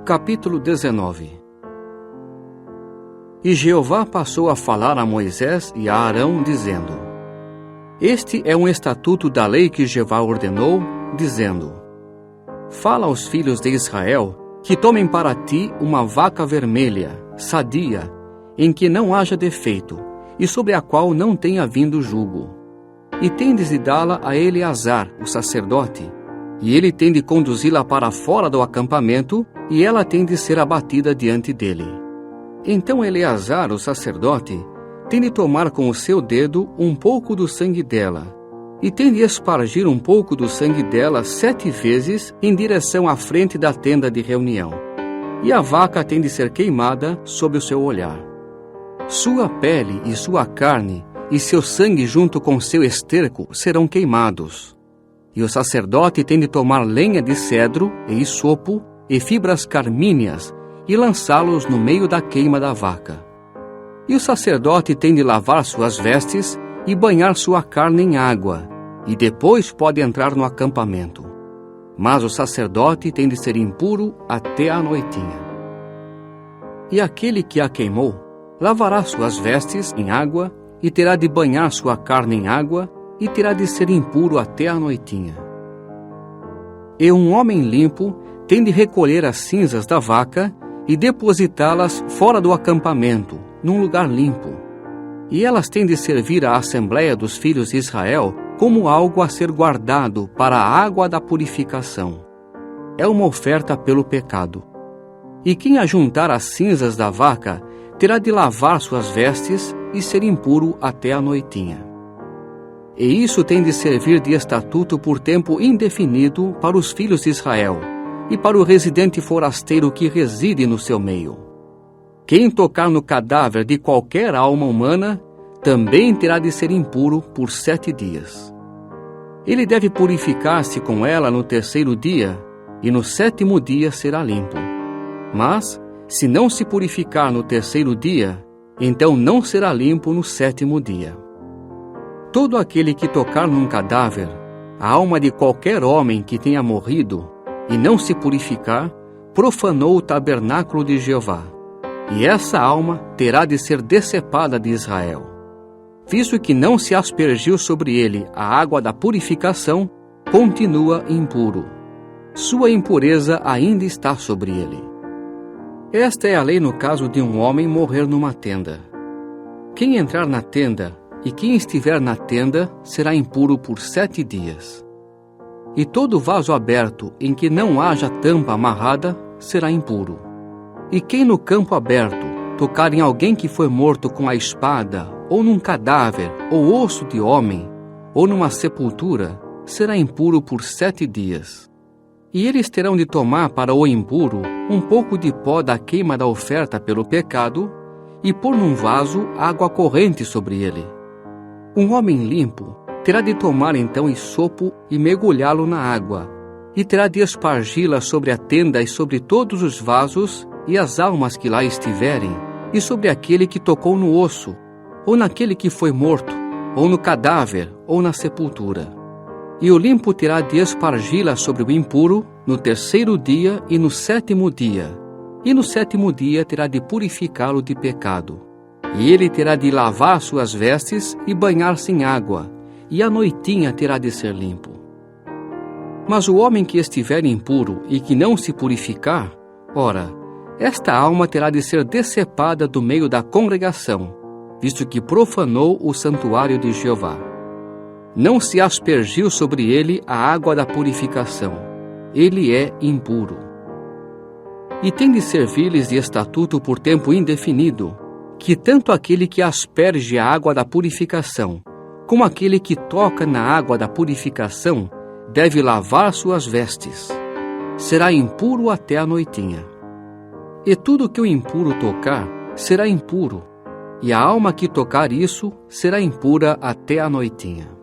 Capítulo 19. E Jeová passou a falar a Moisés e a Arão, dizendo: Este é um estatuto da lei que Jeová ordenou, dizendo: Fala aos filhos de Israel que tomem para ti uma vaca vermelha, sadia, em que não haja defeito, e sobre a qual não tenha vindo jugo. E tendes de dá-la a Eleazar, o sacerdote, e ele tem de conduzi-la para fora do acampamento, e ela tem de ser abatida diante dele. Então Eleazar, o sacerdote, tem de tomar com o seu dedo um pouco do sangue dela, e tem de espargir um pouco do sangue dela 7 vezes em direção à frente da tenda de reunião. E a vaca tem de ser queimada sob o seu olhar. Sua pele e sua carne e seu sangue junto com seu esterco serão queimados. E o sacerdote tem de tomar lenha de cedro e hisopo e fibras carmíneas e lançá-los no meio da queima da vaca. E o sacerdote tem de lavar suas vestes e banhar sua carne em água, e depois pode entrar no acampamento. Mas o sacerdote tem de ser impuro até a noitinha. E aquele que a queimou lavará suas vestes em água e terá de banhar sua carne em água e terá de ser impuro até a noitinha. E um homem limpo tem de recolher as cinzas da vaca e depositá-las fora do acampamento, num lugar limpo. E elas têm de servir à Assembleia dos Filhos de Israel como algo a ser guardado para a água da purificação. É uma oferta pelo pecado. E quem ajuntar as cinzas da vaca terá de lavar suas vestes e ser impuro até a noitinha. E isso tem de servir de estatuto por tempo indefinido para os filhos de Israel e para o residente forasteiro que reside no seu meio. Quem tocar no cadáver de qualquer alma humana também terá de ser impuro por 7 dias. Ele deve purificar-se com ela no 3º dia, e no 7º dia será limpo. Mas, se não se purificar no 3º dia, então não será limpo no 7º dia. Todo aquele que tocar num cadáver, a alma de qualquer homem que tenha morrido, e não se purificar, profanou o tabernáculo de Jeová. E essa alma terá de ser decepada de Israel. Visto que não se aspergiu sobre ele a água da purificação, continua impuro. Sua impureza ainda está sobre ele. Esta é a lei no caso de um homem morrer numa tenda. Quem entrar na tenda e quem estiver na tenda será impuro por 7 dias. E todo vaso aberto em que não haja tampa amarrada será impuro. E quem no campo aberto tocar em alguém que foi morto com a espada, ou num cadáver, ou osso de homem, ou numa sepultura, será impuro por 7 dias. E eles terão de tomar para o impuro um pouco de pó da queima da oferta pelo pecado, e pôr num vaso água corrente sobre ele. Um homem limpo terá de tomar então hisopo e mergulhá-lo na água, e terá de espargi-la sobre a tenda e sobre todos os vasos e as almas que lá estiverem, e sobre aquele que tocou no osso, ou naquele que foi morto, ou no cadáver, ou na sepultura. E o limpo terá de espargi-la sobre o impuro no 3º dia e no 7º dia, e no 7º dia terá de purificá-lo de pecado. E ele terá de lavar suas vestes e banhar-se em água, e à noitinha terá de ser limpo. Mas o homem que estiver impuro e que não se purificar, ora, esta alma terá de ser decepada do meio da congregação, visto que profanou o santuário de Jeová. Não se aspergiu sobre ele a água da purificação. Ele é impuro. E tem de servir-lhes de estatuto por tempo indefinido, que tanto aquele que asperge a água da purificação, como aquele que toca na água da purificação, deve lavar suas vestes. Será impuro até a noitinha. E tudo que o impuro tocar será impuro, e a alma que tocar isso será impura até a noitinha.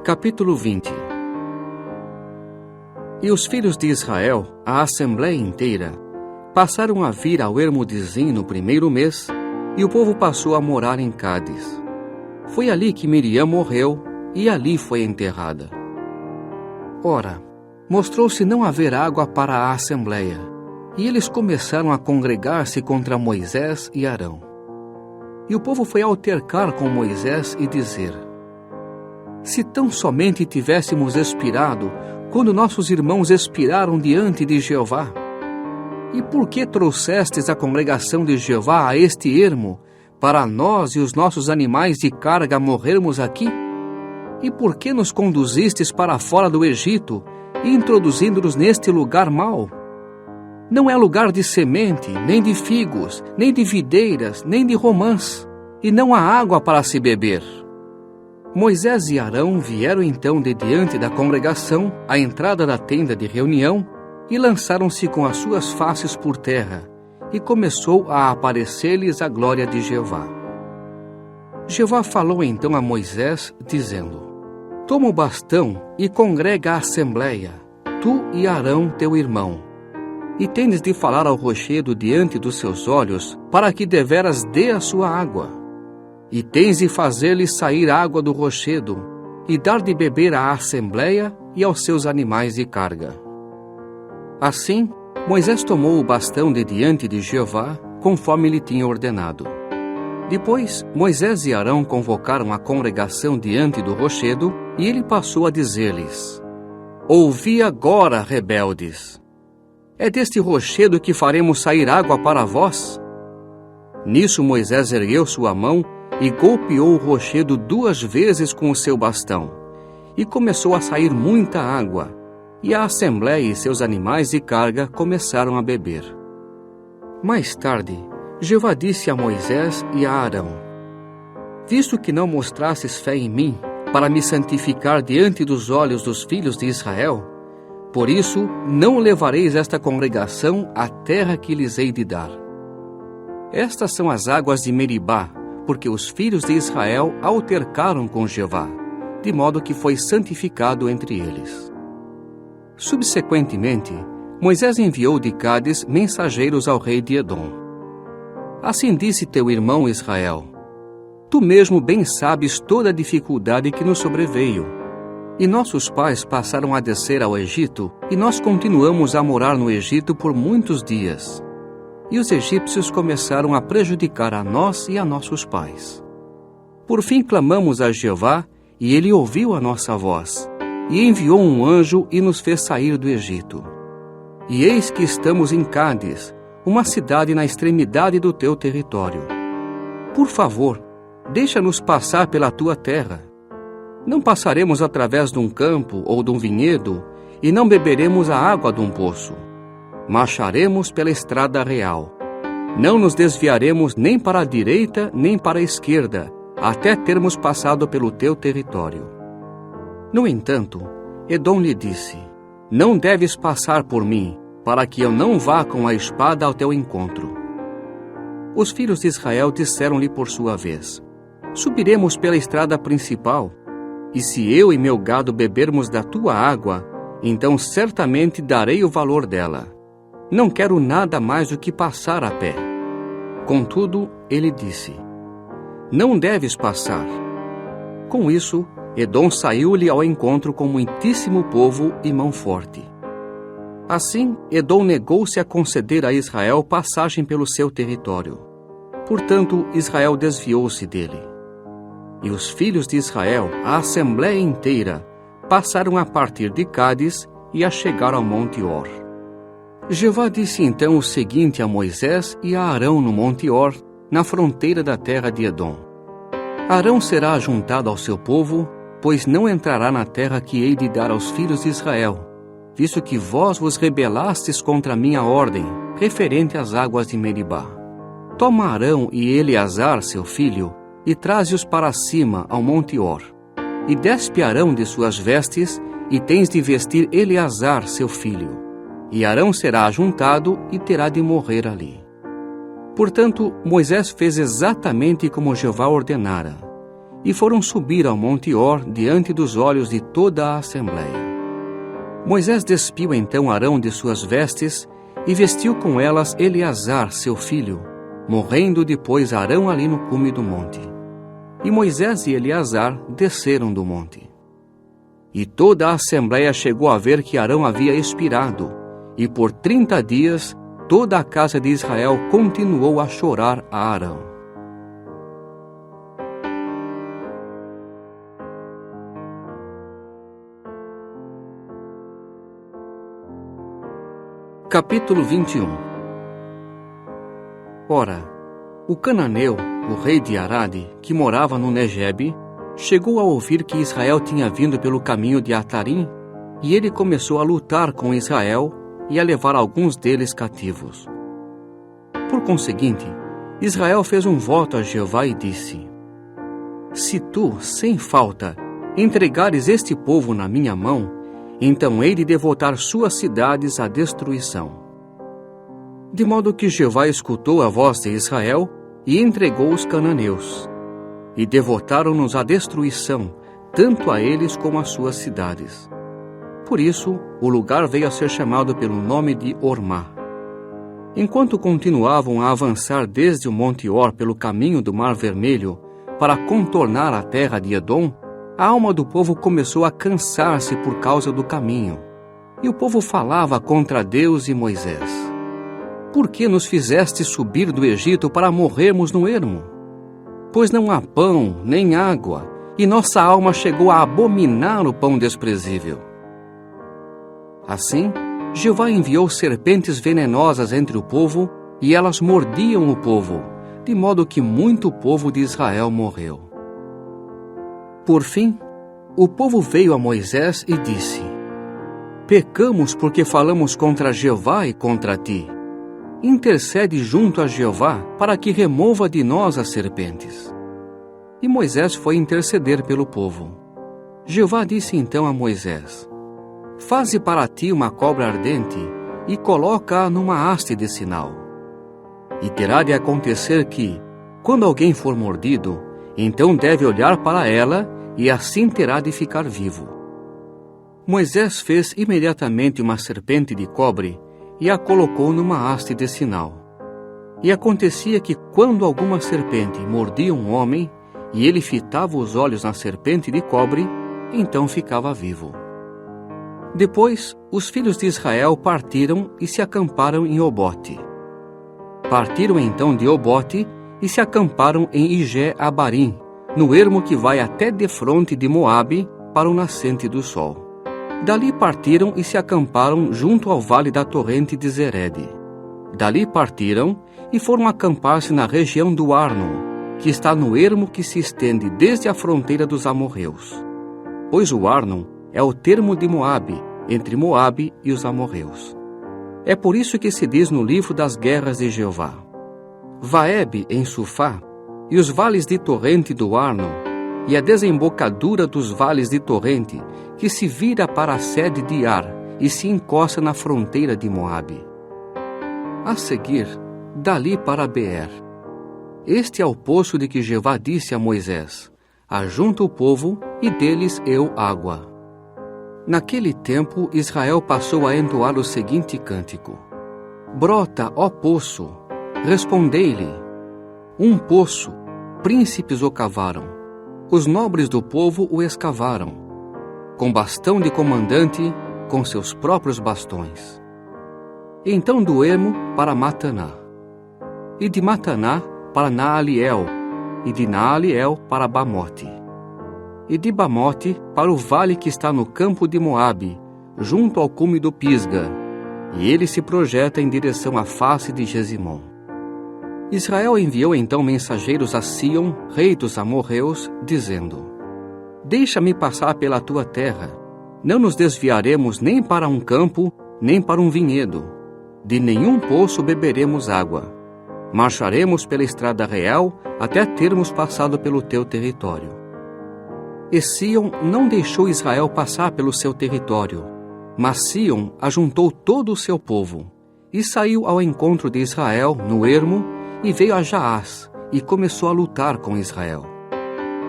Capítulo 20. E os filhos de Israel, a assembleia inteira, passaram a vir ao ermo de Zim no 1º mês, e o povo passou a morar em Cádiz. Foi ali que Miriam morreu e ali foi enterrada. Ora, mostrou-se não haver água para a assembleia, e eles começaram a congregar-se contra Moisés e Arão. E o povo foi altercar com Moisés e dizer: se tão somente tivéssemos expirado, quando nossos irmãos expiraram diante de Jeová? E por que trouxestes a congregação de Jeová a este ermo, para nós e os nossos animais de carga morrermos aqui? E por que nos conduzistes para fora do Egito, introduzindo-nos neste lugar mau? Não é lugar de semente, nem de figos, nem de videiras, nem de romãs, e não há água para se beber. Moisés e Arão vieram então de diante da congregação à entrada da tenda de reunião e lançaram-se com as suas faces por terra, e começou a aparecer-lhes a glória de Jeová. Jeová falou então a Moisés, dizendo: toma o bastão e congrega a assembleia, tu e Arão teu irmão, e tendes de falar ao rochedo diante dos seus olhos, para que deveras dê a sua água. E tens de fazer-lhe sair água do rochedo, e dar de beber à assembleia e aos seus animais de carga. Assim, Moisés tomou o bastão de diante de Jeová, conforme lhe tinha ordenado. Depois, Moisés e Arão convocaram a congregação diante do rochedo, e ele passou a dizer-lhes: ouvi agora, rebeldes! É deste rochedo que faremos sair água para vós? Nisso Moisés ergueu sua mão e golpeou o rochedo 2 vezes com o seu bastão, e começou a sair muita água, e a assembleia e seus animais de carga começaram a beber. Mais tarde, Jeová disse a Moisés e a Arão: visto que não mostrastes fé em mim, para me santificar diante dos olhos dos filhos de Israel, por isso não levareis esta congregação à terra que lhes hei de dar. Estas são as águas de Meribá, porque os filhos de Israel altercaram com Jeová, de modo que foi santificado entre eles. Subsequentemente, Moisés enviou de Cádiz mensageiros ao rei de Edom. Assim disse teu irmão Israel: tu mesmo bem sabes toda a dificuldade que nos sobreveio. E nossos pais passaram a descer ao Egito, e nós continuamos a morar no Egito por muitos dias. E os egípcios começaram a prejudicar a nós e a nossos pais. Por fim clamamos a Jeová, e ele ouviu a nossa voz, e enviou um anjo e nos fez sair do Egito. E eis que estamos em Cádiz, uma cidade na extremidade do teu território. Por favor, deixa-nos passar pela tua terra. Não passaremos através de um campo ou de um vinhedo, e não beberemos a água de um poço. Marcharemos pela estrada real. Não nos desviaremos nem para a direita nem para a esquerda, até termos passado pelo teu território. No entanto, Edom lhe disse: não deves passar por mim, para que eu não vá com a espada ao teu encontro. Os filhos de Israel disseram-lhe por sua vez: subiremos pela estrada principal, e se eu e meu gado bebermos da tua água, então certamente darei o valor dela. Não quero nada mais do que passar a pé. Contudo, ele disse: não deves passar. Com isso, Edom saiu-lhe ao encontro com muitíssimo povo e mão forte. Assim, Edom negou-se a conceder a Israel passagem pelo seu território. Portanto, Israel desviou-se dele. E os filhos de Israel, a assembleia inteira, passaram a partir de Cádiz e a chegar ao Monte Hor. Jeová disse então o seguinte a Moisés e a Arão no Monte Hor, na fronteira da terra de Edom: Arão será ajuntado ao seu povo, pois não entrará na terra que hei de dar aos filhos de Israel, visto que vós vos rebelastes contra a minha ordem, referente às águas de Meribá. Toma Arão e Eleazar, seu filho, e traze-os para cima ao Monte Hor. E despe Arão de suas vestes, e tens de vestir Eleazar, seu filho. E Arão será ajuntado e terá de morrer ali. Portanto, Moisés fez exatamente como Jeová ordenara, e foram subir ao Monte Hor diante dos olhos de toda a assembleia. Moisés despiu então Arão de suas vestes, e vestiu com elas Eleazar, seu filho, morrendo depois Arão ali no cume do monte. E Moisés e Eleazar desceram do monte. E toda a assembleia chegou a ver que Arão havia expirado, e por 30 dias toda a casa de Israel continuou a chorar a Arão. Capítulo 21. Ora, o cananeu, o rei de Arade, que morava no Negebe, chegou a ouvir que Israel tinha vindo pelo caminho de Atarim, e ele começou a lutar com Israel e a levar alguns deles cativos. Por conseguinte, Israel fez um voto a Jeová e disse: Se tu, sem falta, entregares este povo na minha mão, então hei de devotar suas cidades à destruição. De modo que Jeová escutou a voz de Israel e entregou os cananeus, e devotaram-nos à destruição, tanto a eles como às suas cidades. Por isso, o lugar veio a ser chamado pelo nome de Ormá. Enquanto continuavam a avançar desde o Monte Or pelo caminho do Mar Vermelho para contornar a terra de Edom, a alma do povo começou a cansar-se por causa do caminho. E o povo falava contra Deus e Moisés: Por que nos fizeste subir do Egito para morrermos no ermo? Pois não há pão, nem água, e nossa alma chegou a abominar o pão desprezível. Assim, Jeová enviou serpentes venenosas entre o povo, e elas mordiam o povo, de modo que muito povo de Israel morreu. Por fim, o povo veio a Moisés e disse: Pecamos porque falamos contra Jeová e contra ti. Intercede junto a Jeová para que remova de nós as serpentes. E Moisés foi interceder pelo povo. Jeová disse então a Moisés: Faze para ti uma cobra ardente e coloca-a numa haste de sinal. E terá de acontecer que, quando alguém for mordido, então deve olhar para ela e assim terá de ficar vivo. Moisés fez imediatamente uma serpente de cobre e a colocou numa haste de sinal. E acontecia que quando alguma serpente mordia um homem e ele fitava os olhos na serpente de cobre, então ficava vivo. Depois, os filhos de Israel partiram e se acamparam em Obote. Partiram então de Obote e se acamparam em Ijé-Abarim, no ermo que vai até defronte de Moabe, para o nascente do sol. Dali partiram e se acamparam junto ao vale da torrente de Zerede. Dali partiram e foram acampar-se na região do Arnon, que está no ermo que se estende desde a fronteira dos amorreus. Pois o Arnon é o termo de Moabe, entre Moabe e os amorreus. É por isso que se diz no livro das guerras de Jeová: Vaebe em Sufá, e os vales de torrente do Arnon, e a desembocadura dos vales de torrente, que se vira para a sede de Ar, e se encosta na fronteira de Moabe. A seguir, dali para Beer. Este é o poço de que Jeová disse a Moisés: Ajunta o povo, e deles eu água. Naquele tempo, Israel passou a entoar o seguinte cântico: Brota, ó poço, respondei-lhe. Um poço, príncipes o cavaram, os nobres do povo o escavaram, com bastão de comandante, com seus próprios bastões. Então do ermo para Mataná, e de Mataná para Naaliel, e de Naaliel para Bamote, e de Bamote para o vale que está no campo de Moabe, junto ao cume do Pisga, e ele se projeta em direção à face de Gesimon. Israel enviou então mensageiros a Sion, rei dos amorreus, dizendo: Deixa-me passar pela tua terra. Não nos desviaremos nem para um campo, nem para um vinhedo. De nenhum poço beberemos água. Marcharemos pela estrada real até termos passado pelo teu território. E Sion não deixou Israel passar pelo seu território, mas Sion ajuntou todo o seu povo, e saiu ao encontro de Israel no ermo, e veio a Jaás, e começou a lutar com Israel.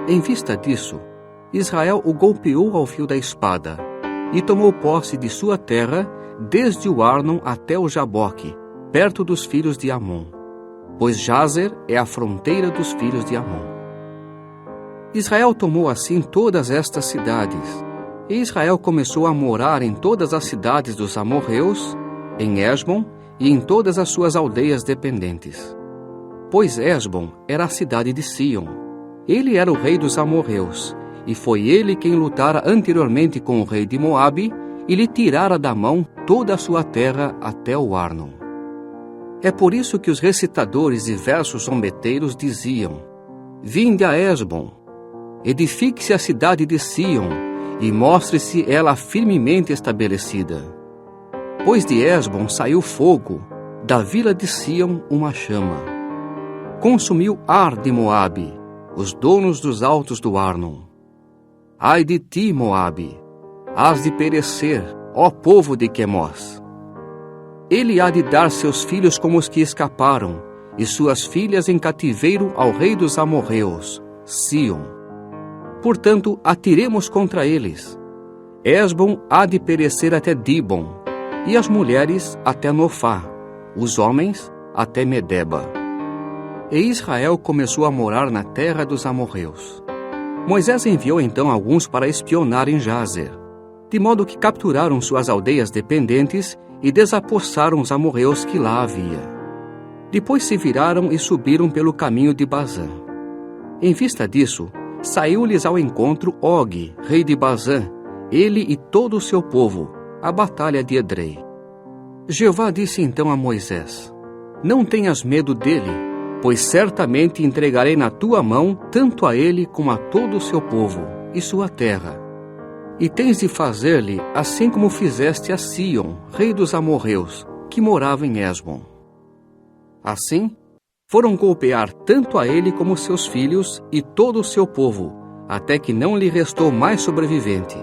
Em vista disso, Israel o golpeou ao fio da espada, e tomou posse de sua terra, desde o Arnon até o Jaboque, perto dos filhos de Amon, pois Jazer é a fronteira dos filhos de Amon. Israel tomou assim todas estas cidades, e Israel começou a morar em todas as cidades dos amorreus, em Hesbom e em todas as suas aldeias dependentes. Pois Hesbom era a cidade de Sion. Ele era o rei dos amorreus, e foi ele quem lutara anteriormente com o rei de Moabe e lhe tirara da mão toda a sua terra até o Arnon. É por isso que os recitadores e versos zombeteiros diziam: Vinde a Hesbom, edifique-se a cidade de Sion, e mostre-se ela firmemente estabelecida. Pois de Hesbom saiu fogo, da vila de Sion uma chama. Consumiu Ar de Moabe, os donos dos altos do Arnon. Ai de ti, Moabe, hás de perecer, ó povo de Quemós. Ele há de dar seus filhos como os que escaparam, e suas filhas em cativeiro ao rei dos amorreus, Sion. Portanto, atiremos contra eles. Hesbom há de perecer até Dibon, e as mulheres até Nofá, os homens até Medeba. E Israel começou a morar na terra dos amorreus. Moisés enviou então alguns para espionar em Jazer, de modo que capturaram suas aldeias dependentes e desapossaram os amorreus que lá havia. Depois se viraram e subiram pelo caminho de Bazã. Em vista disso, saiu-lhes ao encontro Og, rei de Bazã, ele e todo o seu povo, a batalha de Edrei. Jeová disse então a Moisés: Não tenhas medo dele, pois certamente entregarei na tua mão tanto a ele como a todo o seu povo e sua terra. E tens de fazer-lhe assim como fizeste a Sion, rei dos amorreus, que morava em Hesbom. Assim, foram golpear tanto a ele como seus filhos e todo o seu povo, até que não lhe restou mais sobrevivente,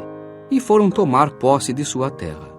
e foram tomar posse de sua terra.